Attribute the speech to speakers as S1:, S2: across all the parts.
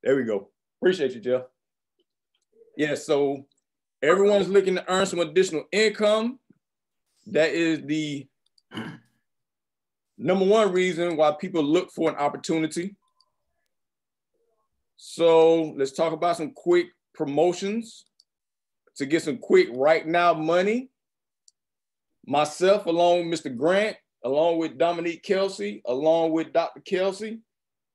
S1: There we go. Appreciate you, Jeff. Yeah, so everyone's looking to earn some additional income. That is the number one reason why people look for an opportunity. So let's talk about some quick promotions to get some quick right now money. Myself, along with Mr. Grant, along with Dominique Kelsey, along with Dr. Kelsey,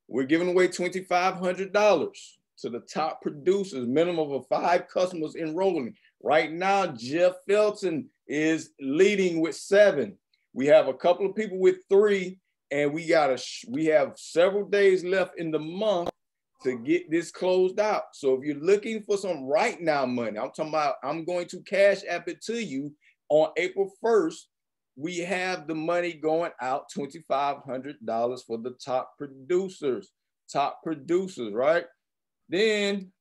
S1: we're giving away $2,500 to the top producers, minimum of 5 customers enrolling. Right now, Jeff Felton is leading with 7. We have a couple of people with 3, and we have several days left in the month to get this closed out. So if you're looking for some right now money, I'm talking about, I'm going to cash app it to you on April 1st. We have the money going out, $2,500 for the top producers, right? Then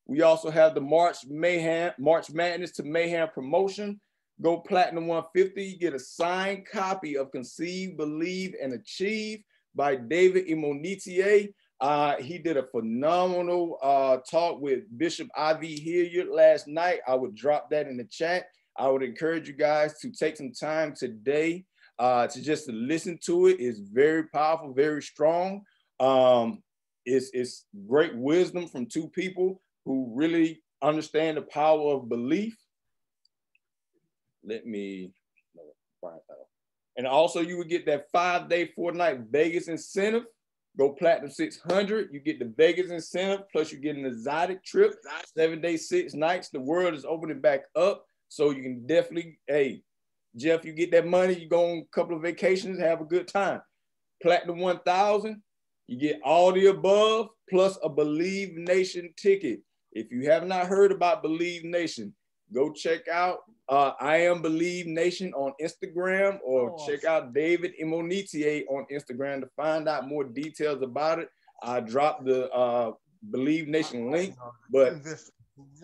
S1: we also have the March Madness to Mayhem promotion. Go Platinum 150, you get a signed copy of Conceive, Believe, and Achieve by David Imonitier. He did a phenomenal talk with Bishop Ivy Hilliard last night. I would drop that in the chat. I would encourage you guys to take some time today to just listen to it. It's very powerful, very strong. It's great wisdom from 2 people who really understand the power of belief. And also you would get that 5-day, 4-night Vegas incentive. Go Platinum 600, you get the Vegas incentive, plus you get an exotic trip, 7 days, 6 nights. The world is opening back up. So you can definitely, hey, Jeff, you get that money, you go on a couple of vacations, have a good time. Platinum 1000, you get all the above, plus a Believe Nation ticket. If you have not heard about Believe Nation, go check out I Am Believe Nation on Instagram, or check out David Imonitier on Instagram to find out more details about it. I dropped the Believe Nation link, but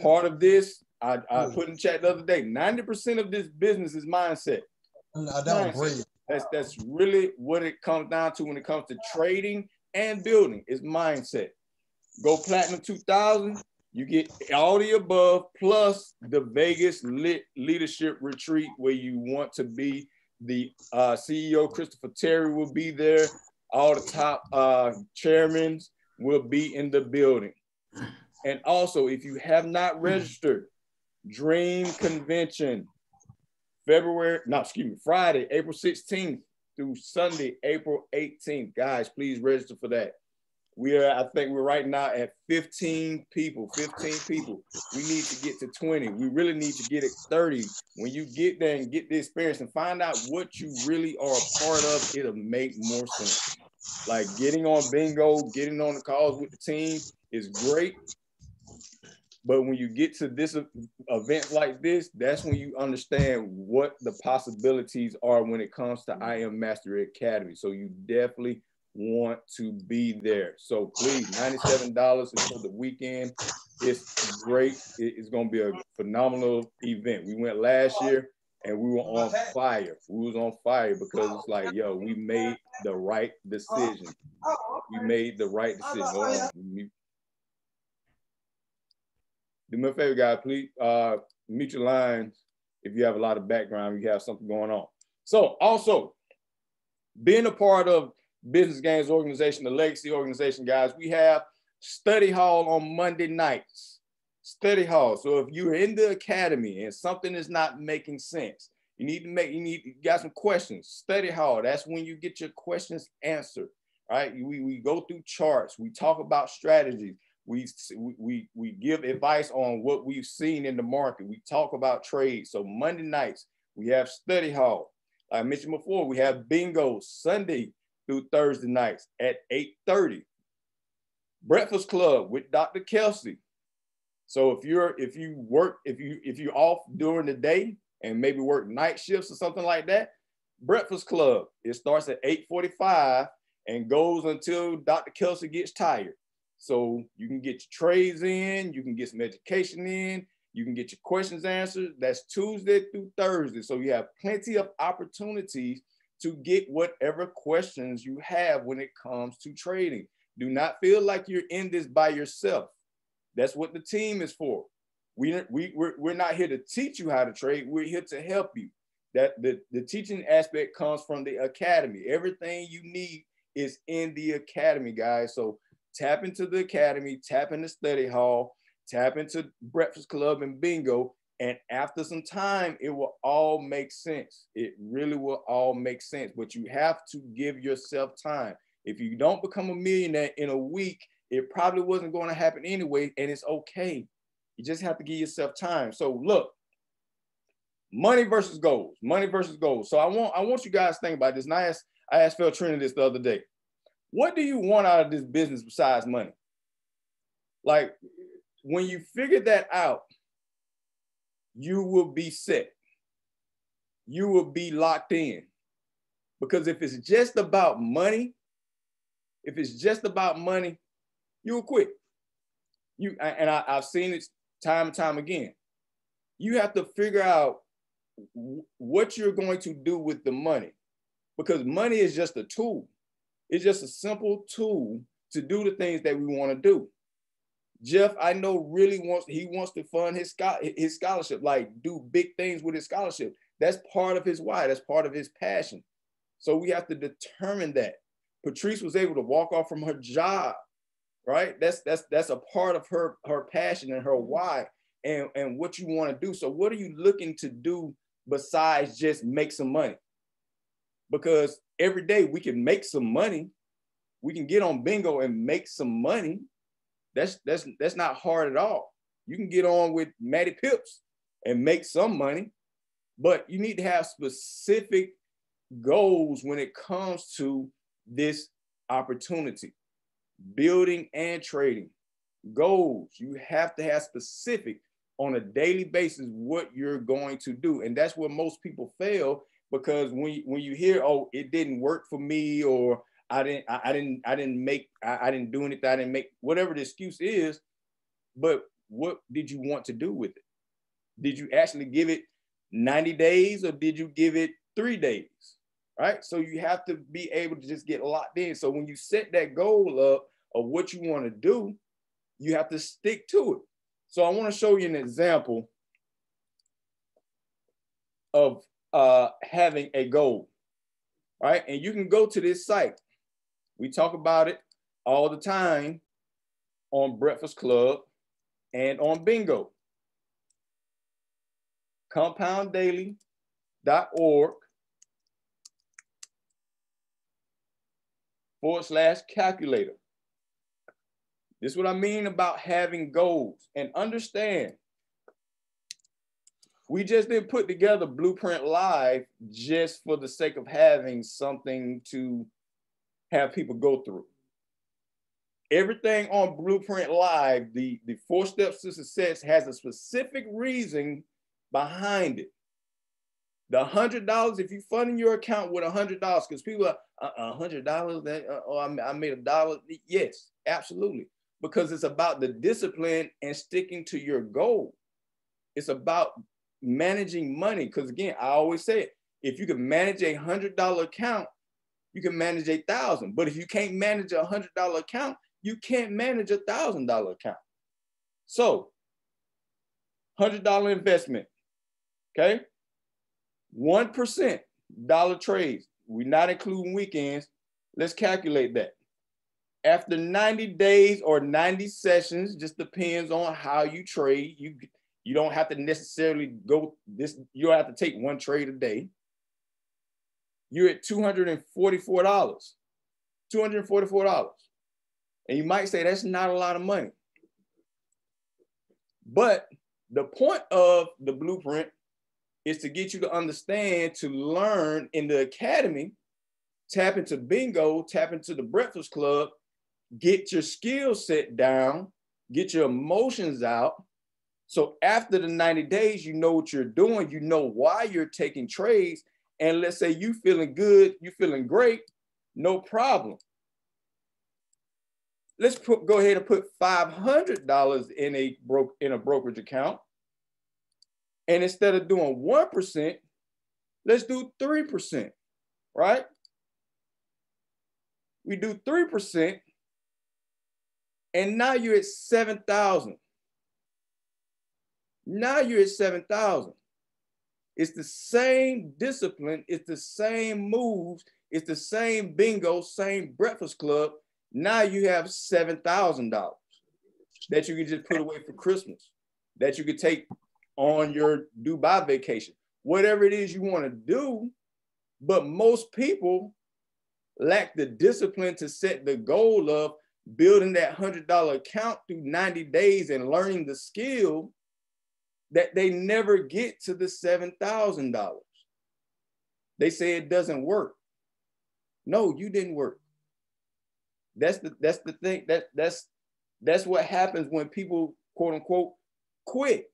S1: part of this, I put in chat the other day, 90% of this business is mindset. That's really what it comes down to when it comes to trading and building, is mindset. Go Platinum 2000, you get all the above, plus the Vegas Leadership Retreat, where you want to be. The CEO, Christopher Terry, will be there. All the top chairmen will be in the building. And also, if you have not registered, Dream Convention, Friday, April 16th through Sunday, April 18th. Guys, please register for that. I think we're right now at 15 people. We need to get to 20. We really need to get at 30. When you get there and get the experience and find out what you really are a part of, it'll make more sense. Like getting on bingo, getting on the calls with the team is great. But when you get to this event like this, that's when you understand what the possibilities are when it comes to I Am Mastery Academy. So you definitely want to be there. So please, $97 is for the weekend. It's great. It's going to be a phenomenal event. We went last year and we were on fire. We was on fire because it's like, yo, we made the right decision. We made the right decision. Hold on. Do me a favor, guys, please mute your lines. If you have a lot of background, you have something going on. So also, being a part of Business Gains Organization, the Legacy Organization, guys, we have study hall on Monday nights. Study hall. So if you're in the academy and something is not making sense, you got some questions. Study hall. That's when you get your questions answered. Right? We go through charts. We talk about strategies. We give advice on what we've seen in the market. We talk about trades. So Monday nights, we have study hall. Like I mentioned before, we have bingo Sunday through Thursday nights at 8:30. Breakfast Club with Dr. Kelsey. So if you're off during the day and maybe work night shifts or something like that, Breakfast Club, it starts at 8:45 and goes until Dr. Kelsey gets tired. So you can get your trades in, you can get some education in, you can get your questions answered. That's Tuesday through Thursday. So you have plenty of opportunities to get whatever questions you have when it comes to trading. Do not feel like you're in this by yourself. That's what the team is for. We're not here to teach you how to trade. We're here to help you. That the teaching aspect comes from the academy. Everything you need is in the academy, guys. So tap into the academy, tap into study hall, tap into Breakfast Club and bingo. And after some time, it will all make sense. It really will all make sense, but you have to give yourself time. If you don't become a millionaire in a week, it probably wasn't going to happen anyway, and it's okay. You just have to give yourself time. So look, money versus goals, money versus goals. So I want you guys to think about this. And I asked Phil Trina this the other day. What do you want out of this business besides money? Like, when you figure that out, you will be set. You will be locked in. Because if it's just about money, you will quit. I've seen it time and time again. You have to figure out what you're going to do with the money, because money is just a tool. It's just a simple tool to do the things that we want to do. Jeff, I know, really wants to fund his scholarship, like do big things with his scholarship. That's part of his why. That's part of his passion. So we have to determine that. Patrice was able to walk off from her job, right? That's a part of her passion and her why and what you want to do. So what are you looking to do besides just make some money? Because every day we can make some money. We can get on bingo and make some money. That's not hard at all. You can get on with Matty Pips and make some money, but you need to have specific goals when it comes to this opportunity. Building and trading. Goals. You have to have specific on a daily basis what you're going to do. And that's where most people fail, because when you hear, oh, it didn't work for me, or I didn't do anything, I didn't make, whatever the excuse is, but what did you want to do with it? Did you actually give it 90 days or did you give it 3 days? Right? So you have to be able to just get locked in. So when you set that goal up of what you want to do, you have to stick to it. So I want to show you an example of having a goal, right? And you can go to this site. We talk about it all the time on Breakfast Club and on bingo. compounddaily.org/calculator. This is what I mean about having goals. And understand, we just didn't put together Blueprint Live just for the sake of having something to have people go through. Everything on Blueprint Live, the 4 steps to success, has a specific reason behind it. The $100, if you fund in your account with $100, because people are $100, I made $1. Yes, absolutely. Because it's about the discipline and sticking to your goal. It's about managing money. Because again, I always say it, if you can manage a $100 account, you can manage 1,000. But if you can't manage a $100 account, you can't manage a $1,000 account. So, $100 investment, okay? 1% dollar trades. We're not including weekends. Let's calculate that. After 90 days or 90 sessions, just depends on how you trade. You don't have to necessarily go this, you don't have to take 1 trade a day. You're at $244. $244. And you might say that's not a lot of money. But the point of the blueprint is to get you to understand, to learn in the academy, tap into bingo, tap into the Breakfast Club, get your skill set down, get your emotions out. So after the 90 days, you know what you're doing, you know why you're taking trades. And let's say you feeling good, you feeling great, no problem. Let's go ahead and put $500 in a brokerage account. And instead of doing 1%, let's do 3%, right? We do 3%, And now you're at 7,000. Now you're at 7,000. It's the same discipline. It's the same moves. It's the same bingo, same breakfast club. Now you have $7,000 that you can just put away for Christmas, that you could take on your Dubai vacation, whatever it is you want to do. But most people lack the discipline to set the goal of building that $100 account through 90 days and learning the skill that they never get to the $7,000. They say it doesn't work. No, you didn't work. That's the thing. That's what happens when people, quote unquote, quit.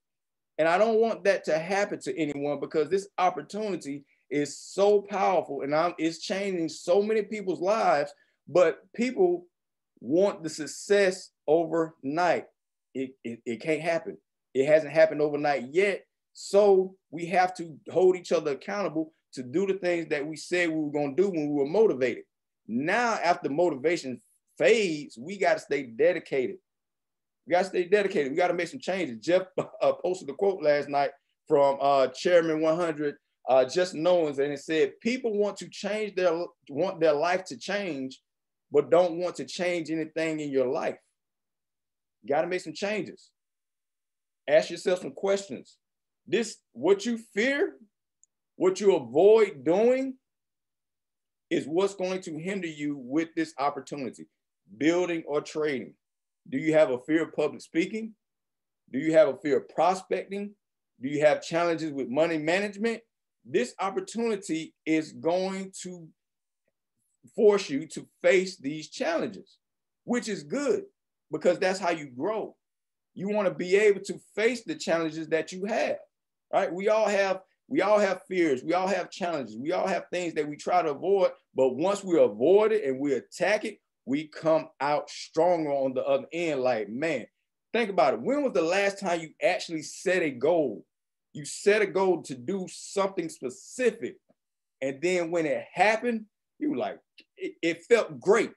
S1: And I don't want that to happen to anyone, because this opportunity is so powerful and it's changing so many people's lives, but people want the success overnight. It can't happen. It hasn't happened overnight yet. So we have to hold each other accountable to do the things that we said we were going to do when we were motivated. Now, after motivation fades, we got to stay dedicated. We got to stay dedicated. We got to make some changes. Jeff posted a quote last night from Chairman 100, Just Knowings, and it said, people want their life to change, but don't want to change anything in your life. You got to make some changes. Ask yourself some questions. What you fear, what you avoid doing, is what's going to hinder you with this opportunity, building or trading. Do you have a fear of public speaking? Do you have a fear of prospecting? Do you have challenges with money management? This opportunity is going to force you to face these challenges, which is good, because that's how you grow. You want to be able to face the challenges that you have, right? We all have fears. We all have challenges. We all have things that we try to avoid, but once we avoid it and we attack it, we come out stronger on the other end. Like, man, think about it. When was the last time you actually set a goal? You set a goal to do something specific, and then when it happened, you were like, it felt great.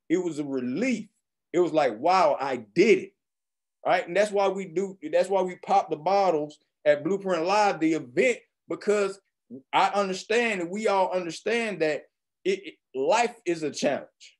S1: It was a relief. It was like, wow, I did it. Right? And that's why we pop the bottles at Blueprint Live, the event, because I understand, and we all understand, that life is a challenge.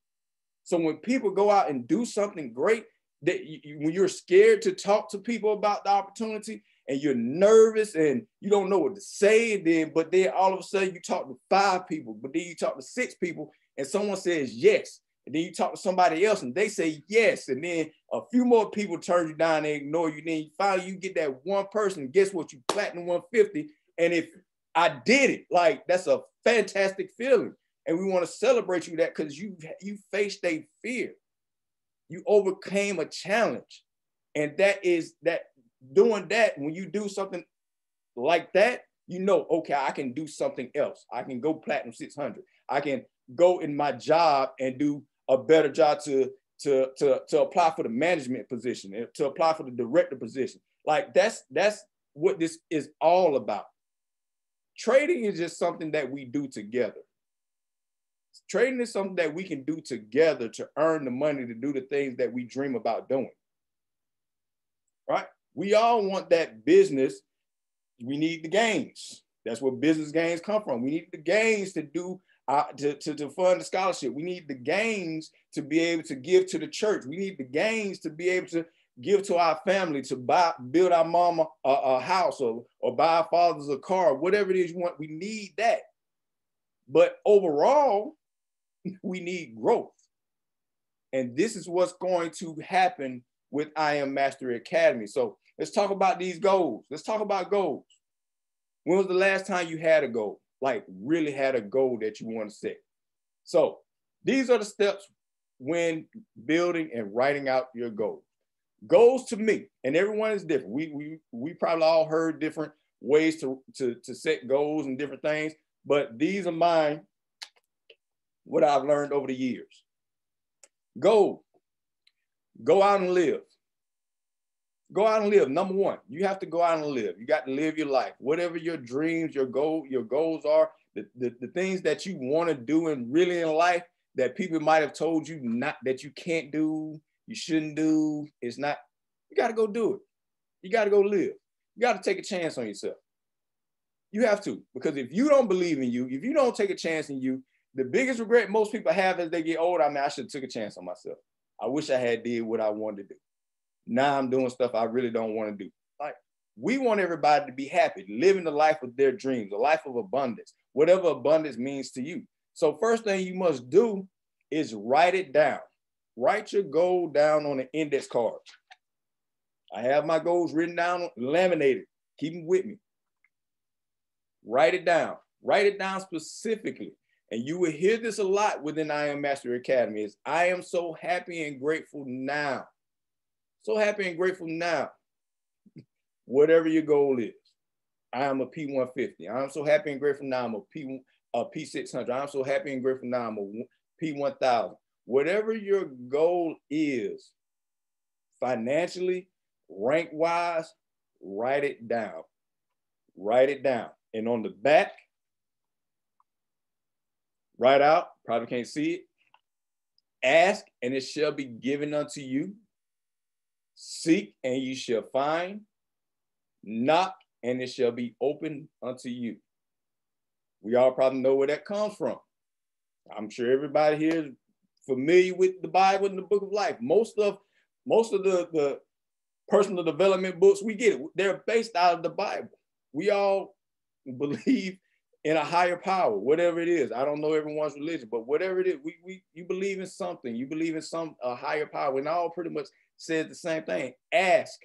S1: So when people go out and do something great, when you're scared to talk to people about the opportunity, and you're nervous and you don't know what to say, but then all of a sudden you talk to 5 people, but then you talk to 6 people and someone says yes. And then you talk to somebody else and they say yes. And then a few more people turn you down and ignore you. Then finally you get that one person, guess what? You platinum 150. And if I did it, like, that's a fantastic feeling. And we want to celebrate you that, because you faced a fear. You overcame a challenge. And doing that, when you do something like that, you know, okay, I can do something else. I can go platinum 600. I can go in my job and do a better job to apply for the management position, and to apply for the director position. Like, that's what this is all about. Trading is just something that we do together. Trading is something that we can do together to earn the money to do the things that we dream about doing. Right? We all want that business. We need the gains. That's where business gains come from. We need the gains to do to fund the scholarship. We need the gains to be able to give to the church. We need the gains to be able to give to our family, to build our mama a house, or buy our fathers a car, whatever it is you want. We need that. But overall, we need growth. And this is what's going to happen with I Am Mastery Academy. So let's talk about these goals. Let's talk about goals. When was the last time you had a goal? Like, really had a goal that you want to set? So these are the steps when building and writing out your goals. Goals, to me, and everyone is different. We probably all heard different ways to set goals and different things, but these are mine, what I've learned over the years. Go out and live. Go out and live. Number one, you have to go out and live. You got to live your life. Whatever your dreams, your goals are, the things that you want to do and really in life that people might have told you that you can't do, you shouldn't do. It's not, you got to go do it. You got to go live. You got to take a chance on yourself. You have to, because if you don't believe in you, if you don't take a chance in you, the biggest regret most people have as they get older, I mean, I should have took a chance on myself. I wish I had did what I wanted to do. Now I'm doing stuff I really don't want to do. Like, we want everybody to be happy, living the life of their dreams, a life of abundance, whatever abundance means to you. So first thing you must do is write it down. Write your goal down on an index card. I have my goals written down, laminated. Keep them with me. Write it down. Write it down specifically. And you will hear this a lot within I Am Mastery Academy is, I am so happy and grateful now. So happy and grateful now. Whatever your goal is. I am a P150. I'm so happy and grateful now I'm a P600. I'm so happy and grateful now I'm a P1000. Whatever your goal is, financially, rank-wise, write it down. Write it down. And on the back, write out, probably can't see it. Ask, and it shall be given unto you. Seek, and you shall find. Knock, and it shall be opened unto you. We all probably know where that comes from. I'm sure everybody here is familiar with the Bible and the Book of Life. Most of the personal development books we get, they're based out of the Bible. We all believe in a higher power, whatever it is. I don't know everyone's religion, but whatever it is, you believe in something. You believe in a higher power. And all pretty much says the same thing. Ask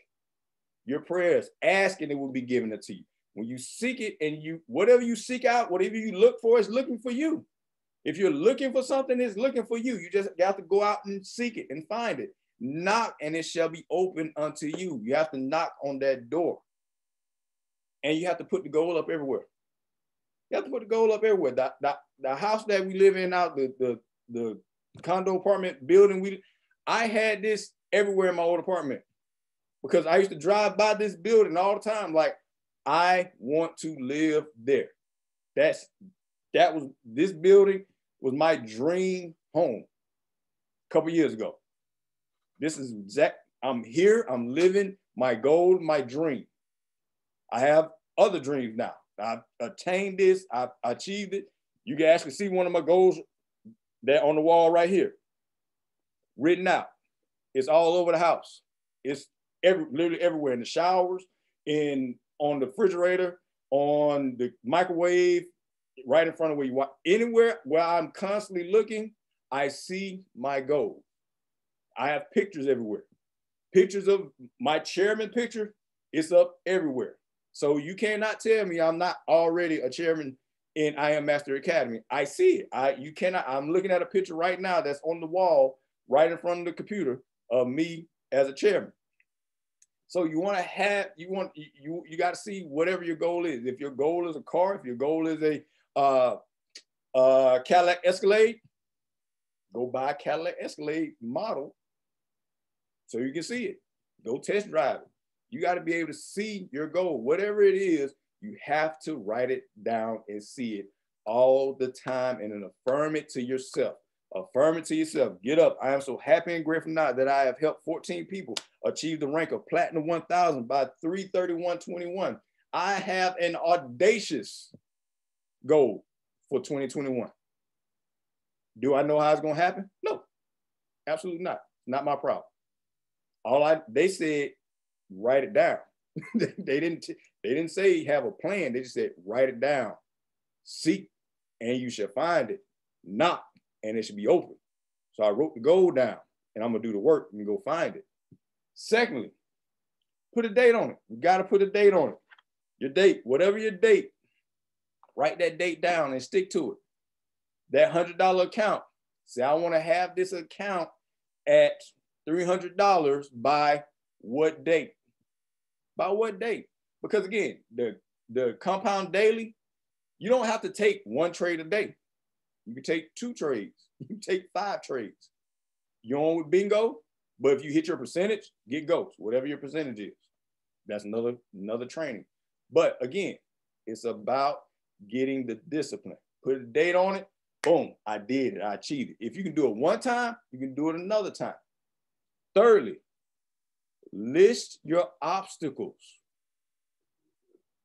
S1: your prayers. Ask and it will be given unto you. When you seek it and whatever you seek out, whatever you look for is looking for you. If you're looking for something, it's looking for you. You just got to go out and seek it and find it. Knock and it shall be opened unto you. You have to knock on that door. And you have to put the goal up everywhere. You have to put the goal up everywhere. The house that we live in now, the condo apartment building, I had this everywhere in my old apartment because I used to drive by this building all the time. Like, I want to live there. This building was my dream home a couple years ago. This is exact. I'm here. I'm living my goal, my dream. I have other dreams now. I've attained this. I've achieved it. You can actually see one of my goals that on the wall right here, written out. It's all over the house. It's literally everywhere, in the showers, on the refrigerator, on the microwave, right in front of where you want. Anywhere where I'm constantly looking, I see my goal. I have pictures everywhere. Pictures of my chairman picture, it's up everywhere. So you cannot tell me I'm not already a chairman in I Am Master Academy. I see it. I'm looking at a picture right now that's on the wall right in front of the computer of me as a chairman. So you got to see whatever your goal is. If your goal is a car, if your goal is a Cadillac Escalade, go buy a Cadillac Escalade model so you can see it. Go test drive it. You got to be able to see your goal. Whatever it is, you have to write it down and see it all the time and then affirm it to yourself. Affirm it to yourself. Get up. I am so happy and grateful now that I have helped 14 people achieve the rank of Platinum 1000 by 3/31/21. I have an audacious goal for 2021. Do I know how it's going to happen? No, absolutely not. Not my problem. They said, write it down. They didn't say have a plan. They just said, write it down. Seek and you shall find it. Knock and it should be open. So I wrote the goal down and I'm gonna do the work and go find it. Secondly, put a date on it. You gotta put a date on it. Your date, whatever your date, write that date down and stick to it. That $100 account, say I wanna have this account at $300 by what date? By what date? Because again, the compound daily, you don't have to take one trade a day. You can take 2 trades. You can take 5 trades. You're on with bingo, but if you hit your percentage, get ghost, whatever your percentage is. That's another training. But again, it's about getting the discipline. Put a date on it. Boom, I did it. I achieved it. If you can do it one time, you can do it another time. Thirdly, list your obstacles.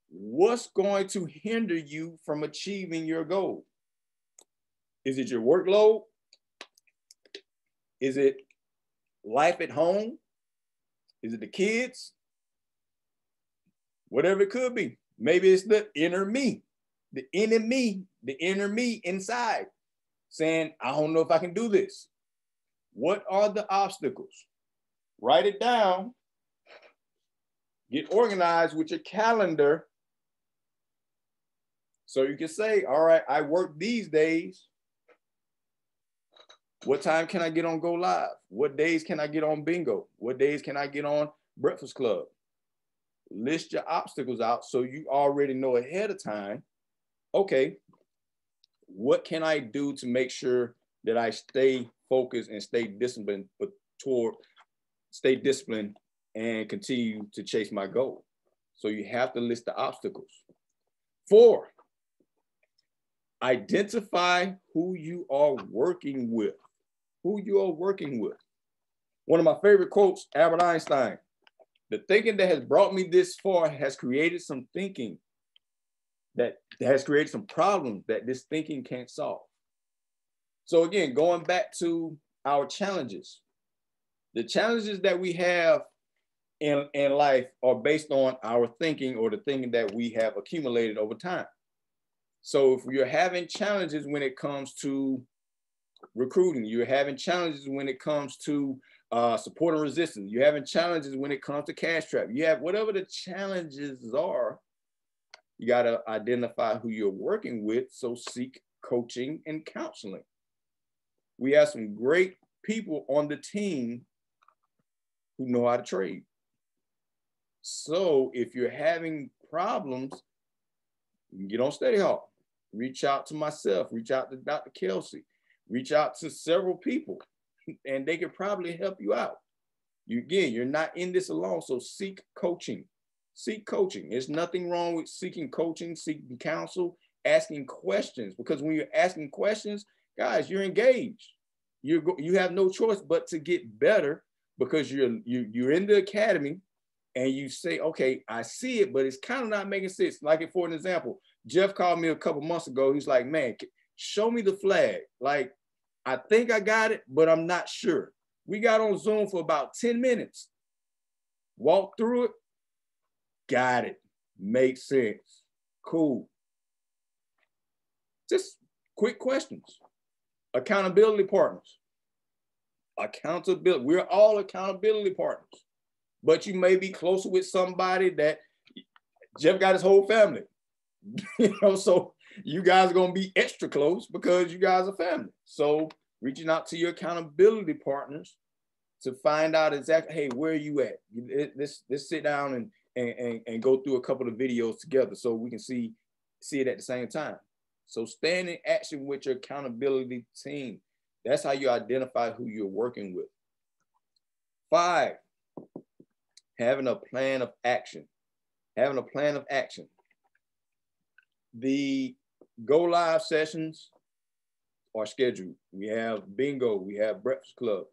S1: What's going to hinder you from achieving your goal? Is it your workload? Is it life at home? Is it the kids? Whatever it could be. Maybe it's the inner me, the inner me inside saying, I don't know if I can do this. What are the obstacles? Write it down. Get organized with your calendar so you can say, all right, I work these days. What time can I get on Go Live? What days can I get on Bingo? What days can I get on Breakfast Club? List your obstacles out so you already know ahead of time, okay, what can I do to make sure that I stay focused and stay disciplined and continue to chase my goal? So you have to list the obstacles. 4, identify who you are working with. Who you are working with. One of my favorite quotes, Albert Einstein, the thinking that has brought me this far has created some thinking that has created some problems that this thinking can't solve. So again, going back to our challenges, the challenges that we have in life are based on our thinking or the thinking that we have accumulated over time. So if you're having challenges when it comes to recruiting, you're having challenges when it comes to support and resistance, you're having challenges when it comes to cash trap, you have whatever the challenges are, you got to identify who you're working with. So seek coaching and counseling. We have some great people on the team who know how to trade. So if you're having problems, you can get on Study Hall, reach out to myself, reach out to Dr. Kelsey, reach out to several people, and they could probably help you out. You're not in this alone, so seek coaching. Seek coaching. There's nothing wrong with seeking coaching, seeking counsel, asking questions, because when you're asking questions, guys, you're engaged. You have no choice but to get better, because you're in the academy and you say, okay, I see it, but it's kind of not making sense. Like, for an example, Jeff called me a couple months ago. He's like, man, show me the flag. Like, I think I got it, but I'm not sure. We got on Zoom for about 10 minutes. Walked through it. Got it. Makes sense. Cool. Just quick questions. Accountability partners. Accountability. We're all accountability partners. But you may be closer with somebody that Jeff got his whole family. So you guys are going to be extra close because you guys are family. So reaching out to your accountability partners to find out exactly, hey, where are you at? Let's sit down and go through a couple of videos together so we can see it at the same time. So stand in action with your accountability team. That's how you identify who you're working with. 5, having a plan of action. Having a plan of action. The Go Live sessions are scheduled. We have bingo, we have breakfast club.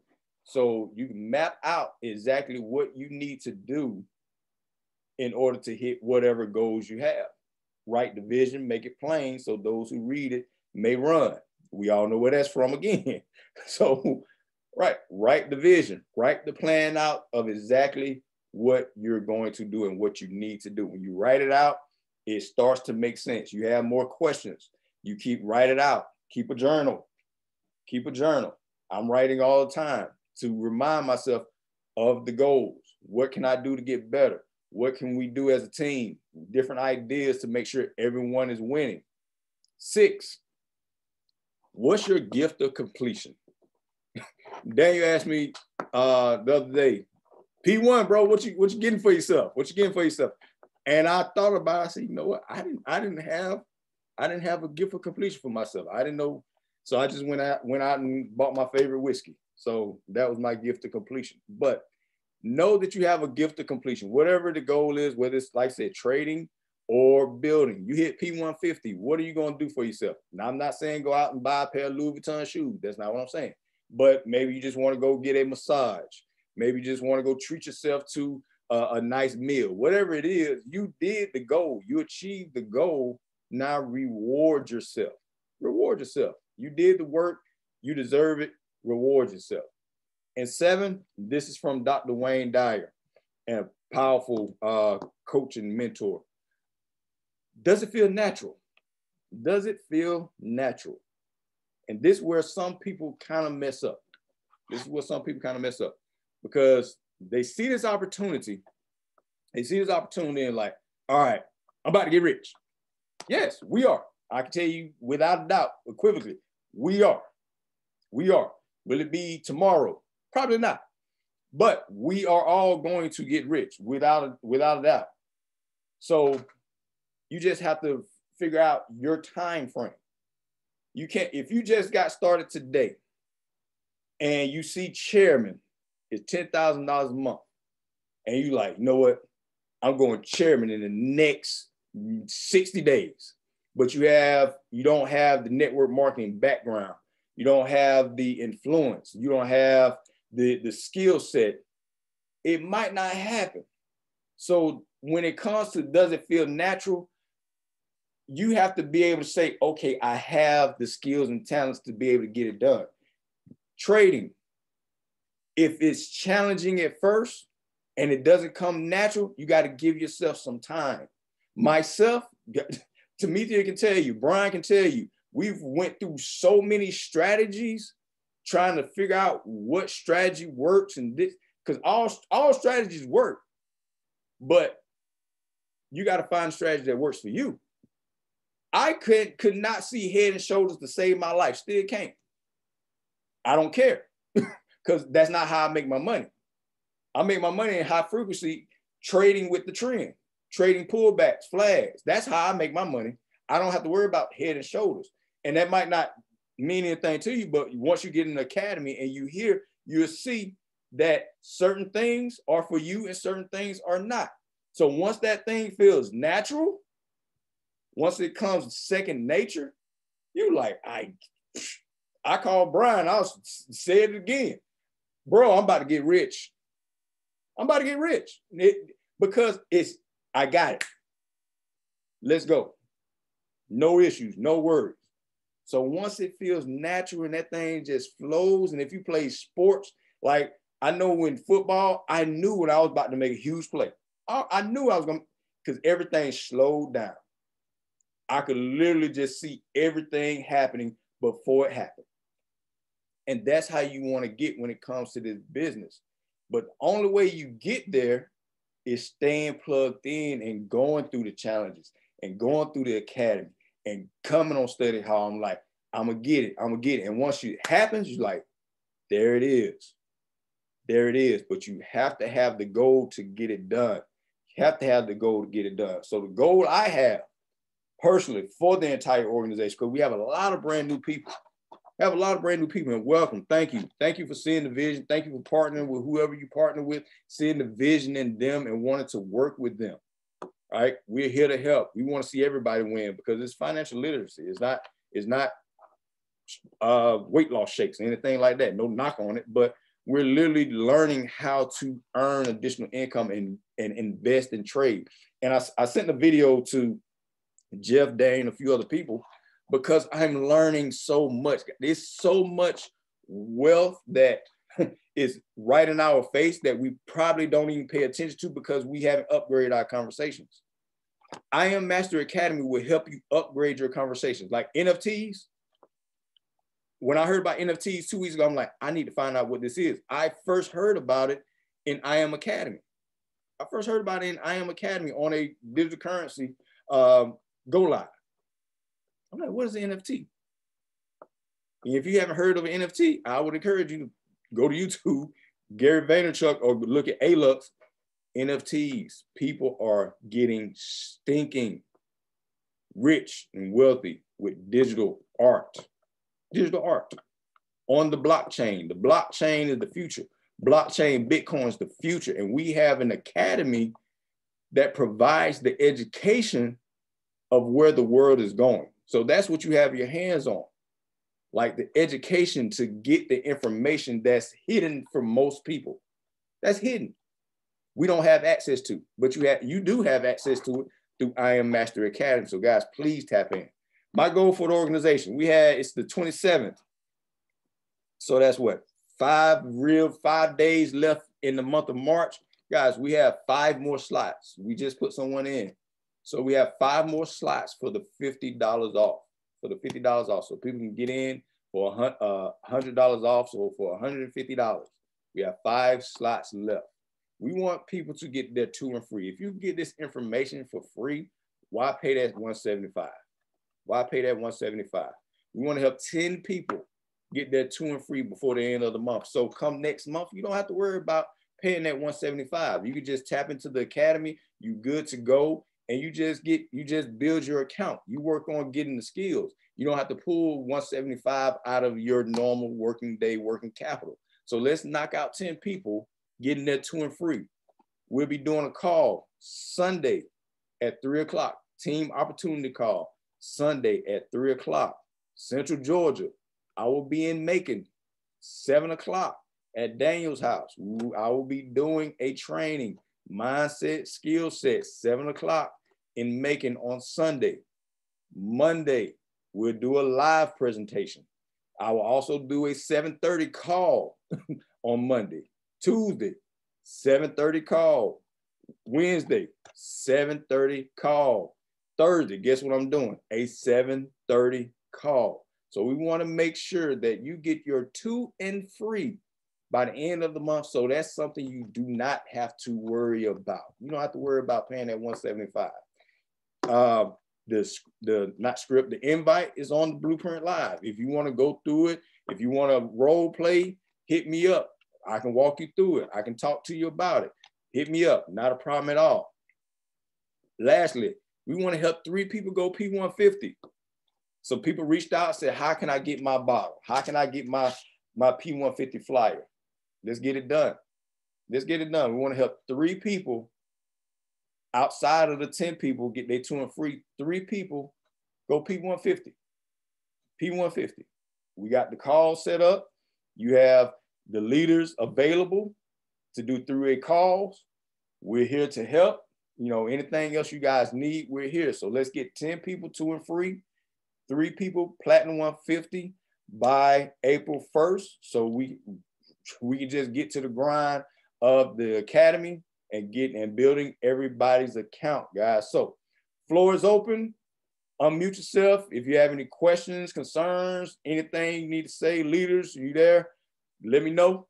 S1: So you can map out exactly what you need to do in order to hit whatever goals you have. Write the vision, make it plain so those who read it may run. We all know where that's from again. So, write the vision, write the plan out of exactly what you're going to do and what you need to do. When you write it out, it starts to make sense. You have more questions. You write it out. Keep a journal. Keep a journal. I'm writing all the time to remind myself of the goals. What can I do to get better? What can we do as a team? Different ideas to make sure everyone is winning. 6, what's your gift of completion? Daniel asked me the other day, P1, bro, what you getting for yourself? What you getting for yourself? And I thought about it. I said, you know what? I didn't have a gift of completion for myself. I didn't know. So I just went out and bought my favorite whiskey. So that was my gift of completion. But know that you have a gift of completion. Whatever the goal is, whether it's, like I said, trading or building, you hit P150. What are you going to do for yourself? Now, I'm not saying go out and buy a pair of Louis Vuitton shoes. That's not what I'm saying. But maybe you just want to go get a massage. Maybe you just want to go treat yourself to a nice meal. Whatever it is, you did the goal. You achieved the goal. Now reward yourself. Reward yourself. You did the work. You deserve it. Reward yourself. And 7, this is from Dr. Wayne Dyer, and a powerful coach and mentor. Does it feel natural? Does it feel natural? And this is where some people kind of mess up. This is where some people kind of mess up, because they see this opportunity. They see this opportunity and like, all right, I'm about to get rich. Yes, we are. I can tell you without a doubt, equivocally, we are. We are. Will it be tomorrow? Probably not. But we are all going to get rich without a doubt. So you just have to figure out your time frame. You can't, if you just got started today and you see chairman is $10,000 a month, and you like, you know what? I'm going chairman in the next 60 days. But you don't have the network marketing background. You don't have the influence. You don't have the skill set. It might not happen. So when it comes to does it feel natural, you have to be able to say, okay, I have the skills and talents to be able to get it done. Trading, if it's challenging at first and it doesn't come natural, you got to give yourself some time. Myself, Tamithia can tell you, Brian can tell you, we've went through so many strategies trying to figure out what strategy works, and this, because all strategies work, but you got to find a strategy that works for you. I could not see Head and Shoulders to save my life. Still can't. I don't care, because that's not how I make my money. I make my money in high frequency, trading with the trend, trading pullbacks, flags. That's how I make my money. I don't have to worry about Head and Shoulders. And that might not mean anything to you, but once you get in the academy and you hear, you'll see that certain things are for you and certain things are not. So once that thing feels natural, once it comes second nature, you like, I call Brian, I'll say it again. Bro, I'm about to get rich. I'm about to get rich. Because I got it. Let's go. No issues, no worries. So once it feels natural and that thing just flows, and if you play sports, like I know in football, I knew when I was about to make a huge play. I knew I was going to, because everything slowed down. I could literally just see everything happening before it happened. And that's how you want to get when it comes to this business. But the only way you get there is staying plugged in and going through the challenges and going through the academy and coming on Study Hall. I'm like, I'm going to get it. I'm going to get it. And once it happens, you're like, there it is. There it is. But you have to have the goal to get it done. You have to have the goal to get it done. So the goal I have personally for the entire organization, because we have a lot of brand new people. And welcome. Thank you. Thank you for seeing the vision. Thank you for partnering with whoever you partner with, seeing the vision in them and wanting to work with them. All right. We're here to help. We want to see everybody win, because it's financial literacy. It's not weight loss shakes or anything like that. No knock on it, but we're literally learning how to earn additional income and invest and trade. And I sent a video to Jeff, Dane, a few other people, because I'm learning so much. There's so much wealth that is right in our face that we probably don't even pay attention to because we haven't upgraded our conversations. I Am Master Academy will help you upgrade your conversations. Like NFTs. When I heard about NFTs 2 weeks ago, I'm like, I need to find out what this is. I first heard about it in I Am Academy. I first heard about it in I Am Academy on a digital currency go live. I'm like, what is an NFT? And if you haven't heard of an NFT, I would encourage you to go to YouTube, Gary Vaynerchuk, or look at ALUX. NFTs. People are getting stinking rich and wealthy with digital art. Digital art on the blockchain. The blockchain is the future. Blockchain, Bitcoin is the future. And we have an academy that provides the education of where the world is going. So that's what you have your hands on. Like the education to get the information that's hidden from most people. That's hidden. We don't have access to, but you do have access to it through I Am Master Academy. So guys, please tap in. My goal for the organization, it's the 27th. So that's what, 5 days left in the month of March. Guys, we have 5 more slots. We just put someone in. So we have 5 more slots for the $50 off, So people can get in for $100 off, so for $150. We have 5 slots left. We want people to get their tour free. If you get this information for free, why pay that $175? Why pay that $175? We want to help 10 people get their tour free before the end of the month. So come next month, you don't have to worry about paying that $175. You can just tap into the academy. You good to go, and you just build your account. You work on getting the skills. You don't have to pull $175 out of your normal working day working capital. So let's knock out 10 people getting their tour free. We'll be doing a call Sunday at 3 o'clock. Team opportunity call Sunday at 3 o'clock. Central Georgia. I will be in Macon 7 o'clock at Daniel's house. I will be doing a training, mindset, skill set, 7 o'clock in Macon on Sunday. Monday, we'll do a live presentation. I will also do a 7:30 call on Monday. Tuesday, 7:30 call. Wednesday, 7:30 call. Thursday, guess what I'm doing? A 7:30 call. So we want to make sure that you get your to and free by the end of the month. So that's something you do not have to worry about. You don't have to worry about paying that $175. The invite is on the Blueprint Live. If you want to go through it, if you want to role play, hit me up. I can walk you through it. I can talk to you about it. Hit me up. Not a problem at all. Lastly, we want to help 3 people go P150. So people reached out and said, how can I get my bottle? How can I get my P150 flyer? Let's get it done. Let's get it done. We want to help 3 people outside of the 10 people get their tour free. 3 people go P150. P150. We got the call set up. You have the leaders available to do 3-way calls. We're here to help. You know, anything else you guys need, we're here. So let's get 10 people tour free, 3 people Platinum 150 by April 1st. So we can just get to the grind of the academy and building everybody's account, guys. So floor is open. Unmute yourself. If you have any questions, concerns, anything you need to say, leaders, you there? Let me know.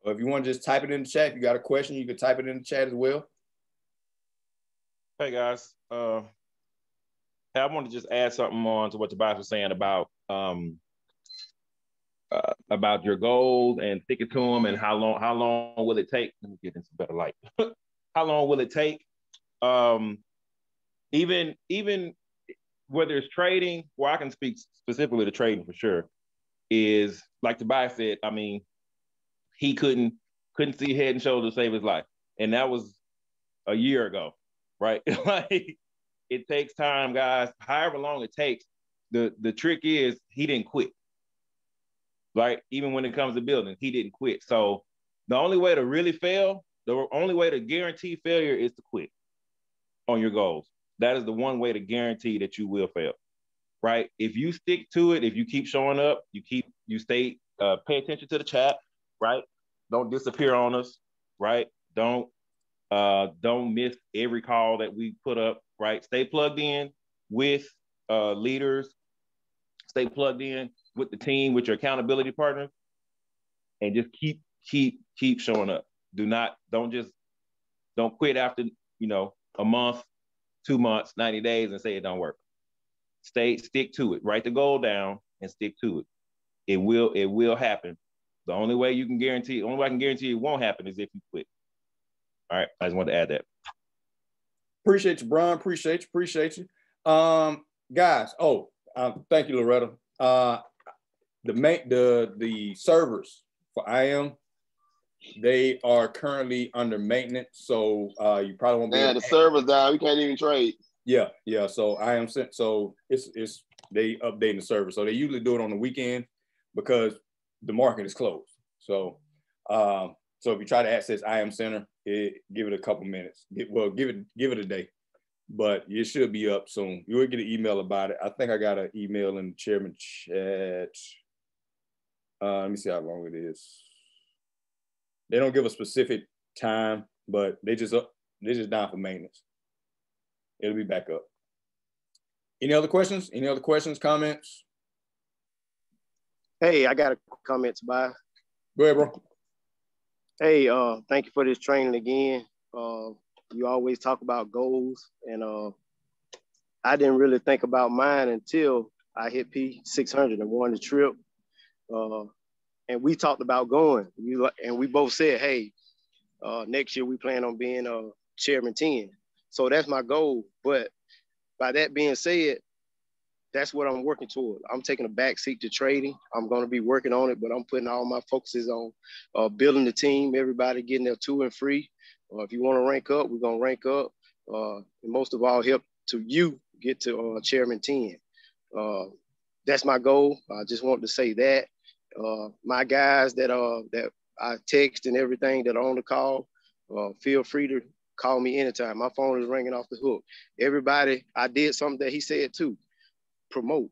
S1: Or if you want to just type it in the chat, if you got a question, you can type it in the chat as well.
S2: Hey guys, I want to just add something on to what Tobias was saying about your goals and sticking to them, and how long will it take? Let me get into better light. How long will it take? Even whether it's trading, well, I can speak specifically to trading for sure, is like Tobias said, I mean, he couldn't see Head and Shoulders to save his life. And that was a year ago, right? Like, it takes time, guys. However long it takes, the trick is he didn't quit. Right? Even when it comes to building, he didn't quit. So the only way to really fail, the only way to guarantee failure is to quit on your goals. That is the one way to guarantee that you will fail, right? If you stick to it, if you keep showing up, you stay, pay attention to the chat, right? Don't disappear on us, right? Don't miss every call that we put up, right? Stay plugged in with leaders, stay plugged in with the team, with your accountability partners, and just keep showing up. Don't quit after, a month, 2 months, 90 days and say it don't work. Stick to it. Write the goal down and stick to it. It will happen. The only way I can guarantee it won't happen is if you quit. All right, I just wanted to add that.
S1: Appreciate you, Brian. Appreciate you. Guys, thank you, Loretta. The servers for IM, they are currently under maintenance, so you probably won't be.
S3: Man, the server's down. We can't even trade.
S1: Yeah. So IM sent. So it's they updating the server. So they usually do it on the weekend because the market is closed. So so if you try to access IM Center, give it a couple minutes. Give it a day, but it should be up soon. You will get an email about it. I think I got an email in the chairman chat. Let me see how long it is. They don't give a specific time, but they just down for maintenance. It'll be back up. Any other questions? Any other questions, comments?
S3: Hey, I got a comment to buy.
S1: Go ahead, bro.
S3: Hey, thank you for this training again. You always talk about goals, and I didn't really think about mine until I hit P600 and won the trip. And we talked about going. And we both said, hey, next year we plan on being chairman 10. So that's my goal. But by that being said, that's what I'm working toward. I'm taking a backseat to trading. I'm going to be working on it, but I'm putting all my focuses on building the team, everybody getting their 2 and free. If you want to rank up, we're going to rank up. And most of all, help to you get to chairman 10. That's my goal. I just want to say that. My guys that I text and everything that are on the call, feel free to call me anytime. My phone is ringing off the hook. Everybody, I did something that he said too. Promote.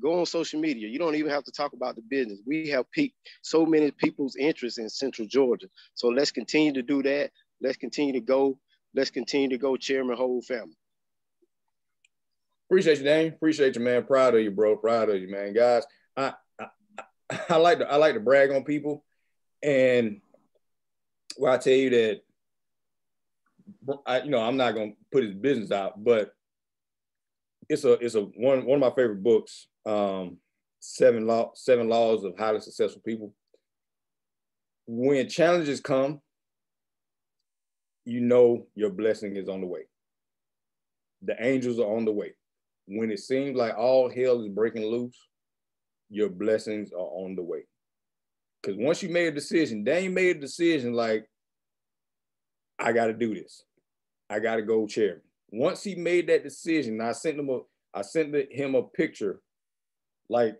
S3: Go on social media. You don't even have to talk about the business. We have piqued so many people's interest in Central Georgia. So let's continue to do that. Let's continue to go. Let's continue to go, chairman, whole family.
S1: Appreciate you, Dane. Appreciate you, man. Proud of you, bro. Proud of you, man. Guys, I like to brag on people, and well, I tell you that I'm not gonna put his business out, but it's one of my favorite books, 7 Laws of Highly Successful People. When challenges come, you know your blessing is on the way. The angels are on the way. When it seems like all hell is breaking loose, your blessings are on the way. Because once you made a decision, Dane made a decision like, I got to do this. I got to go chairman. Once he made that decision, I sent him a picture. Like,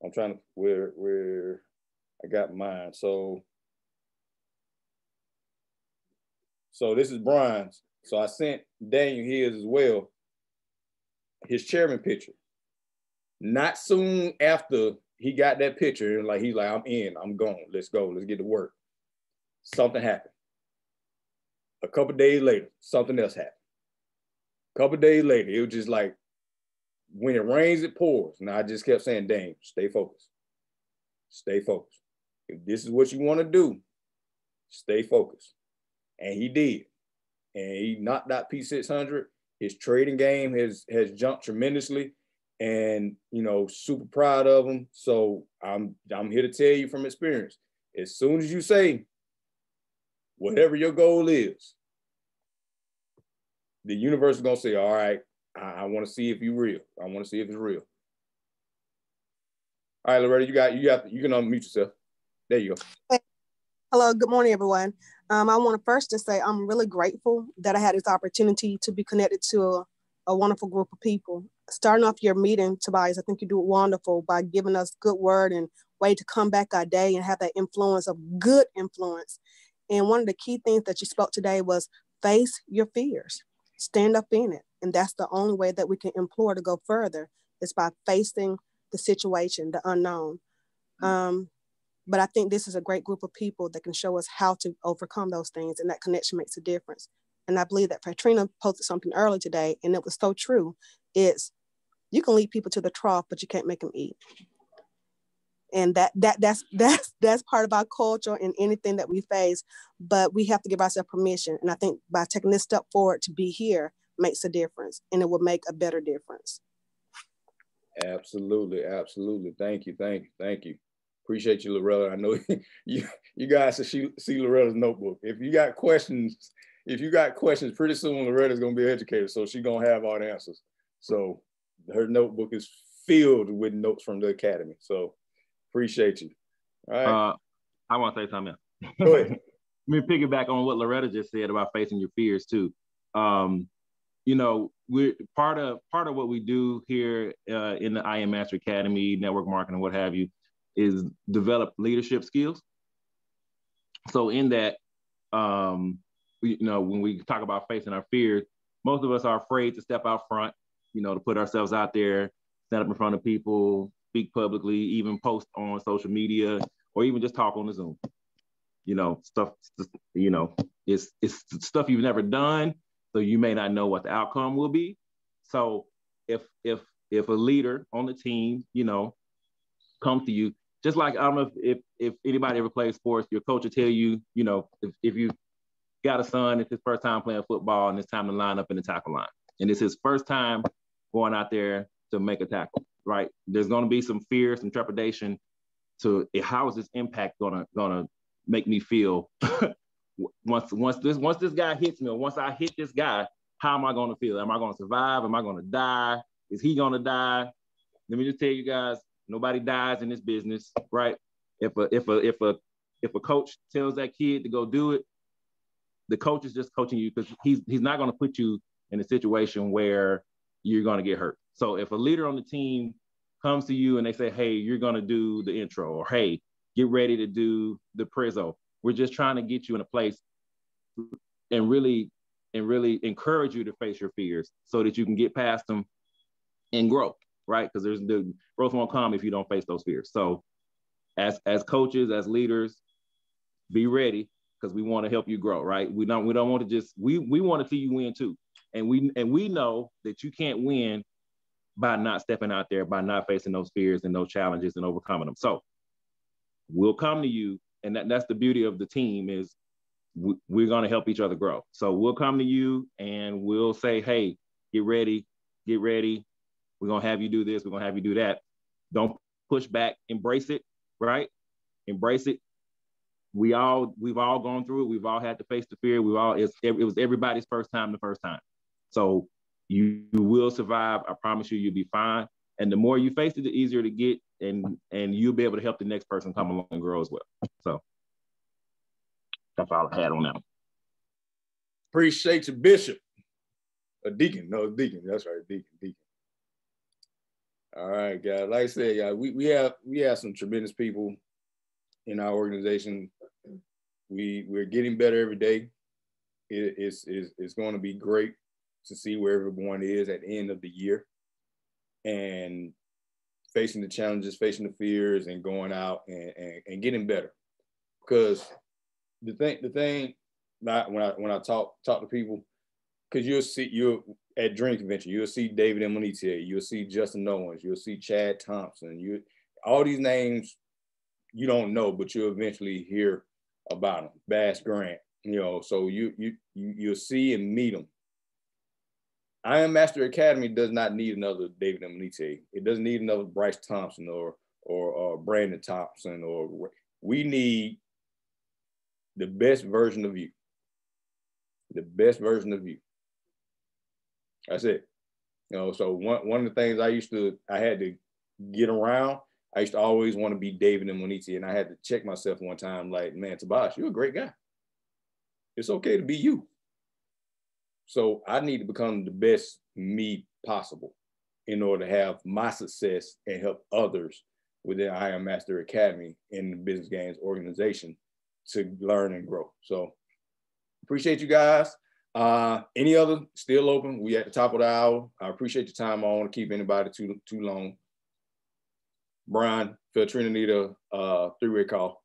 S1: I'm trying to where I got mine. So this is Brian's. So I sent Daniel his as well. His chairman picture. Not soon after he got that picture, and he's like, I'm in, I'm going. Let's go. Let's get to work. Something happened. A couple days later, something else happened. A couple days later, it was just like, when it rains, it pours. And I just kept saying, Dane, stay focused. Stay focused. If this is what you want to do, stay focused. And he did. And he knocked out P600. His trading game has jumped tremendously. And, super proud of him. So I'm here to tell you from experience, as soon as you say, whatever your goal is, the universe is going to say, all right, I want to see if you're real. I want to see if it's real. All right, Loretta, you can unmute yourself. There you go.
S4: Hey. Hello, good morning, everyone. I want to first just say I'm really grateful that I had this opportunity to be connected to a wonderful group of people. Starting off your meeting, Tobias, I think you do it wonderful by giving us good word and way to come back our day and have that influence of good influence. And one of the key things that you spoke today was face your fears, stand up in it. And that's the only way that we can implore to go further is by facing the situation, the unknown. But I think this is a great group of people that can show us how to overcome those things, and that connection makes a difference. And I believe that Katrina posted something early today, and it was so true. It's, you can lead people to the trough, but you can't make them eat. And that's part of our culture and anything that we face, but we have to give ourselves permission. And I think by taking this step forward to be here makes a difference, and it will make a better difference.
S1: Absolutely. Thank you. Appreciate you, Loretta. I know you guys should see Loretta's notebook. If you got questions, pretty soon Loretta's gonna be an educator, so she's gonna have all the answers. So her notebook is filled with notes from the academy. So appreciate you. All right.
S2: I want to say something else.
S1: Go ahead.
S2: Let me piggyback on what Loretta just said about facing your fears too. you know, we're part of what we do here in the I Am Master Academy, network marketing, what have you, is develop leadership skills. So in that, you know, when we talk about facing our fears, most of us are afraid to step out front, you know, to put ourselves out there, stand up in front of people, speak publicly, even post on social media, or even just talk on the Zoom. You know, stuff, you know, it's stuff you've never done, so you may not know what the outcome will be. So if a leader on the team, you know, comes to you, just like, I don't know if anybody ever plays sports, your coach will tell you, you know, if you got a son, it's his first time playing football and it's time to line up in the tackle line. And it's his first time going out there to make a tackle, right? There's going to be some fear, some trepidation to how is this impact gonna make me feel once this guy hits me, or once I hit this guy, how am I going to feel? Am I going to survive? Am I going to die? Is he going to die? Let me just tell you guys, nobody dies in this business, right? If a coach tells that kid to go do it, the coach is just coaching you, because he's not going to put you in a situation where you're going to get hurt. So if a leader on the team comes to you and they say, hey, you're going to do the intro, or hey, get ready to do the prezzo, we're just trying to get you in a place and really encourage you to face your fears so that you can get past them and grow, right? Because the growth won't come if you don't face those fears. So as coaches, as leaders, be ready, because we want to help you grow, right? We don't want to just, we want to see you win too. And we know that you can't win by not stepping out there, by not facing those fears and those challenges and overcoming them. So we'll come to you, and that's the beauty of the team, is we're going to help each other grow. So we'll come to you and we'll say, hey, get ready. We're going to have you do this. We're going to have you do that. Don't push back. Embrace it, right? Embrace it. We've all gone through it. We've all had to face the fear. It was everybody's first time the first time. So you will survive. I promise you'll be fine. And the more you face it, the easier to get, and you'll be able to help the next person come along and grow as well. So that's all I had on that one.
S1: Appreciate you, Bishop. A deacon. No, deacon. That's right, deacon. All right, guys. Like I said, guys, we have some tremendous people in our organization. We're getting better every day. It's going to be great to see where everyone is at the end of the year, and facing the challenges, facing the fears, and going out and getting better. Because the thing, when I talk to people, because you're at Dream Convention, you'll see David M. Monetier, you'll see Justin Owens, you'll see Chad Thompson, all these names you don't know, but you'll eventually hear about them. Bass Grant, you know, so you'll see and meet them. I Am Master Academy does not need another David M. Monetier. It doesn't need another Bryce Thompson or Brandon Thompson. We need the best version of you. The best version of you. That's it. You know, so one of the things I had to get around, I used to always want to be David and Monetier, and I had to check myself one time, like, man, Tobias, you're a great guy. It's okay to be you. So I need to become the best me possible in order to have my success and help others within I Am Master Academy in the Business Games organization to learn and grow. So appreciate you guys. Any other, still open. We at the top of the hour. I appreciate your time. I don't want to keep anybody too long. Brian, Phil Trinity, three-way call.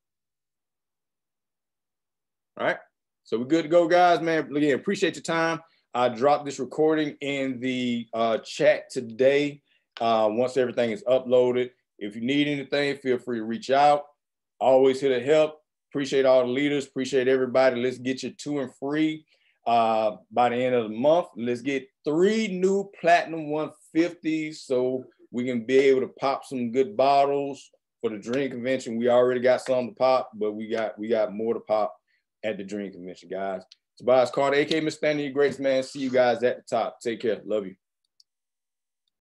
S1: All right. So we're good to go, guys, man. Again, appreciate your time. I dropped this recording in the chat today. Once everything is uploaded, if you need anything, feel free to reach out. Always here to help. Appreciate all the leaders. Appreciate everybody. Let's get you 2 and free by the end of the month. Let's get 3 new Platinum 150s so we can be able to pop some good bottles for the Dream Convention. We already got some to pop, but we got more to pop at the Dream Convention, guys. Tobias Carter, aka Mr. Stanley, your greatest man. See you guys at the top. Take care. Love you.